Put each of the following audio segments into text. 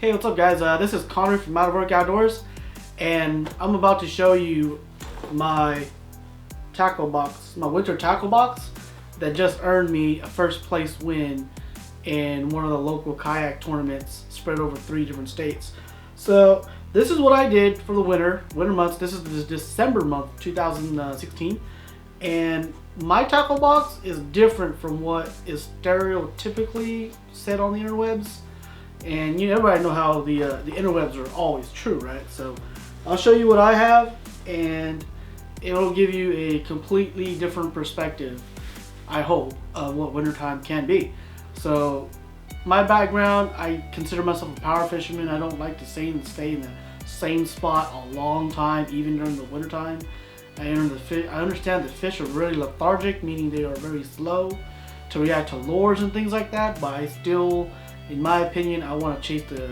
Hey, what's up guys? This is Konerri from OutofWork Outdoors, and I'm about to show you my tackle box, my winter tackle box that just earned me a first place win in one of the local kayak tournaments spread over 3 different states. So this is what I did for the winter months. This is the December month 2016, and my tackle box is different from what is stereotypically said on the interwebs. And everybody know how the interwebs are always true, right? So I'll show you what I have, and it'll give you a completely different perspective, I hope, of what wintertime can be. So my background, I consider myself a power fisherman. I don't like to stay in the same spot a long time, even during the wintertime. I understand that fish are really lethargic, meaning they are very slow to react to lures and things like that, but I still, in my opinion, I want to chase the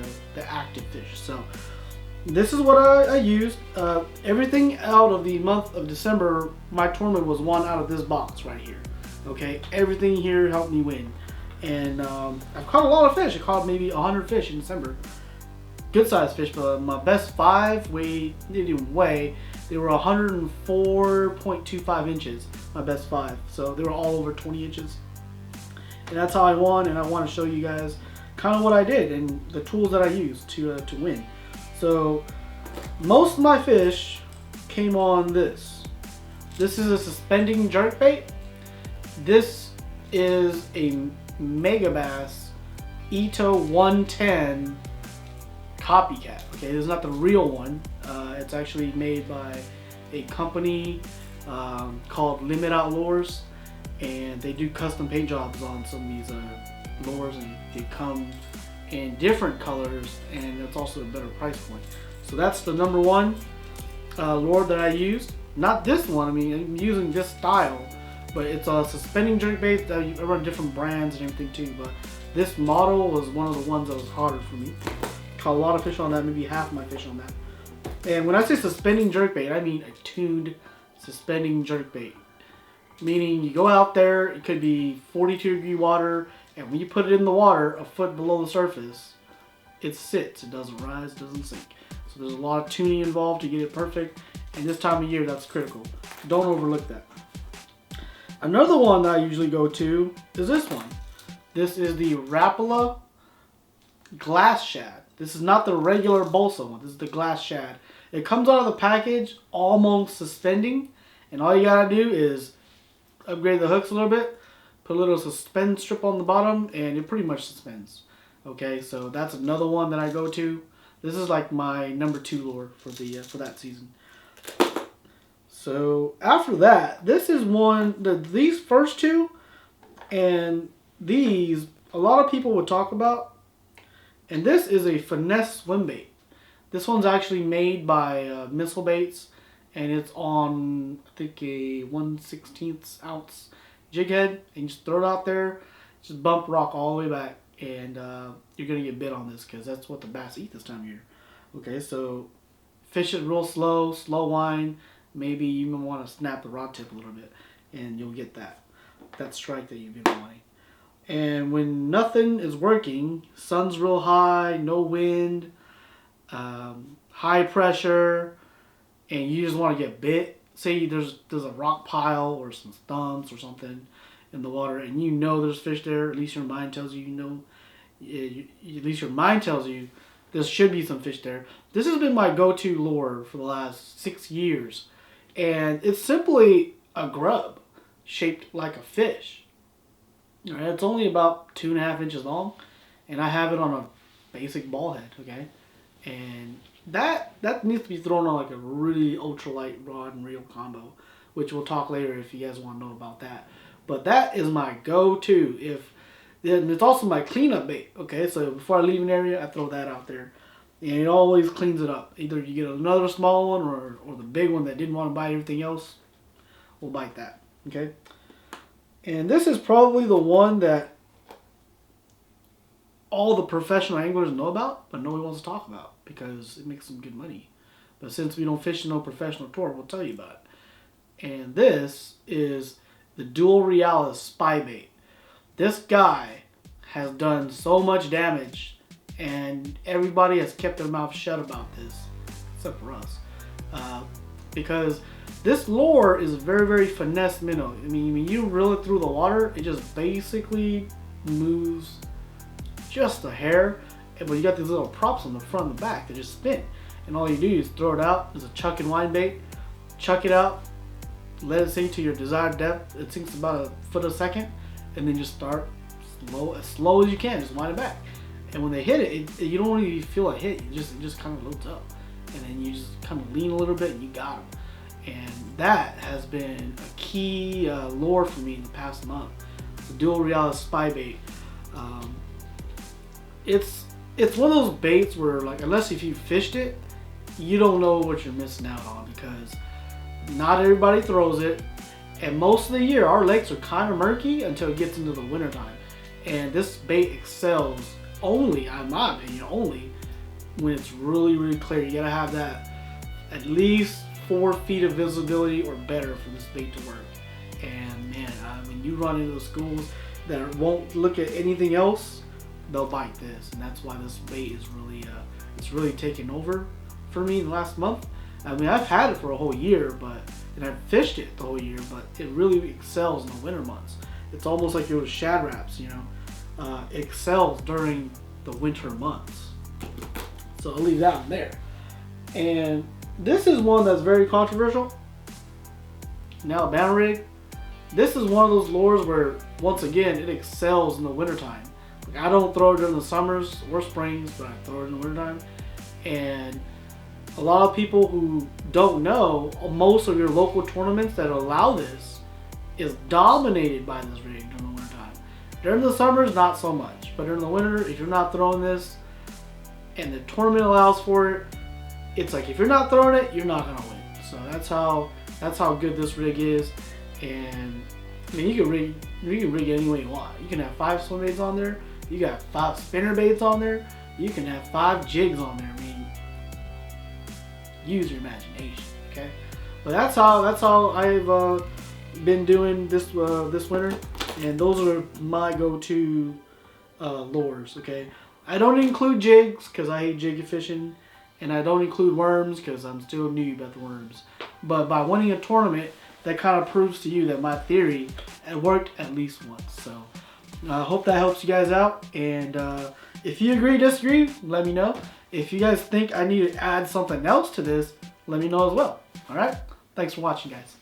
active fish. So this is what I used. Everything out of the month of December, my tournament was won out of this box right here. Okay, everything here helped me win. And I've caught a lot of fish. I caught maybe 100 fish in December. Good sized fish, but my best 5 they were 104.25 inches, my best 5. So they were all over 20 inches. And that's how I won, and I want to show you guys kind of what I did and the tools that I used to win. So most of my fish came on this. This is a suspending jerkbait. This is a Megabass Ito 110 copycat. Okay, this is not the real one. It's actually made by a company called Limit Outdoors, and they do custom paint jobs on some of these lures, and they come in different colors, and it's also a better price point. So that's the number 1 lure that I used. Not this one. I mean, I'm using this style, but it's a suspending jerkbait. I run different brands and everything too, but this model was one of the ones that was harder for me. Caught a lot of fish on that, maybe half of my fish on that. And when I say suspending jerkbait, I mean a tuned suspending jerkbait. Meaning you go out there, it could be 42-degree water, and when you put it in the water a foot below the surface, it sits. It doesn't rise, it doesn't sink. So there's a lot of tuning involved to get it perfect, and this time of year that's critical. Don't overlook that. Another one that I usually go to is this one. This is the Rapala Glass Shad. This is not the regular balsa one. This is the glass shad. It comes out of the package almost suspending, and all you gotta do is upgrade the hooks a little bit, put a little suspend strip on the bottom, and it pretty much suspends. Okay, so that's another one that I go to. This is like my number 2 lure for that season. So after that, this is one these first 2 and these a lot of people would talk about. And this is a finesse swim bait. This one's actually made by Missile Baits, and it's on, I think, a 1/16 ounce jig head. And you just throw it out there, just bump rock all the way back, and you're gonna get bit on this because that's what the bass eat this time of year. Okay, so fish it real slow wind. Maybe you even want to snap the rod tip a little bit, and you'll get that strike that you've been wanting. And when nothing is working, sun's real high, no wind, high pressure, and you just want to get bit. Say there's a rock pile or some stumps or something in the water, and you know there's fish there. At least your mind tells you there should be some fish there. This has been my go-to lure for the last 6 years, and it's simply a grub shaped like a fish. All right, it's only about 2.5 inches long, and I have it on a basic ball head. Okay, and that needs to be thrown on like a really ultralight rod and reel combo, which we'll talk later if you guys want to know about that. But that is my go-to. And it's also my cleanup bait. Okay, so before I leave an area, I throw that out there, and it always cleans it up. Either you get another small one, or the big one that didn't want to bite everything else will bite that. Okay. And this is probably the one that all the professional anglers know about, but nobody wants to talk about because it makes some good money. But since we don't fish in no professional tour, we'll tell you about it. And this is the Dual Realis Spy Bait. This guy has done so much damage and everybody has kept their mouth shut about this, except for us, because this lure is very, very finesse minnow. I mean, when you reel it through the water, it just basically moves just a hair, but you got these little props on the front and the back that just spin, and all you do is throw it out. It's a chuck and wind bait. Chuck it out, let it sink to your desired depth. It sinks about a foot a second, and then just start as slow as you can. Just wind it back, and when they hit it, you don't really feel a hit. It just kind of loads up, and then you just kind of lean a little bit, and you got them. And that has been a key lure for me in the past month. The dual reality spy bait. It's one of those baits where, like, unless if you fished it, you don't know what you're missing out on, because not everybody throws it, and most of the year our lakes are kind of murky until it gets into the winter time. And this bait excels only, in my opinion, only when it's really, really clear. You gotta have that at least 4 feet of visibility or better for this bait to work. And man, I mean, you run into the schools that won't look at anything else, they'll bite this, and that's why this bait is really it's really taken over for me in the last month. I mean, I've had it for a whole year, and I've fished it the whole year, but it really excels in the winter months. It's almost like your shad wraps, you know, excels during the winter months. So I'll leave that one there. And this is one that's very controversial. Now, Alabama rig. This is one of those lures where, once again, it excels in the wintertime. Like, I don't throw it during the summers or springs, but I throw it in the wintertime. And a lot of people who don't know, most of your local tournaments that allow this is dominated by this rig during the wintertime. During the summers, not so much. But during the winter, if you're not throwing this and the tournament allows for it, it's like if you're not throwing it, you're not gonna win. So that's how good this rig is. And I mean, you can rig it any way you want. You can have 5 swim baits on there. You got 5 spinner baits on there. You can have 5 jigs on there. I mean, use your imagination, okay? But that's how I've been doing this winter, and those are my go-to lures, okay? I don't include jigs because I hate jig fishing, and I don't include worms because I'm still new about the worms. But by winning a tournament, that kind of proves to you that my theory had worked at least once. So I hope that helps you guys out. And if you agree, disagree, let me know. If you guys think I need to add something else to this, let me know as well. All right? Thanks for watching, guys.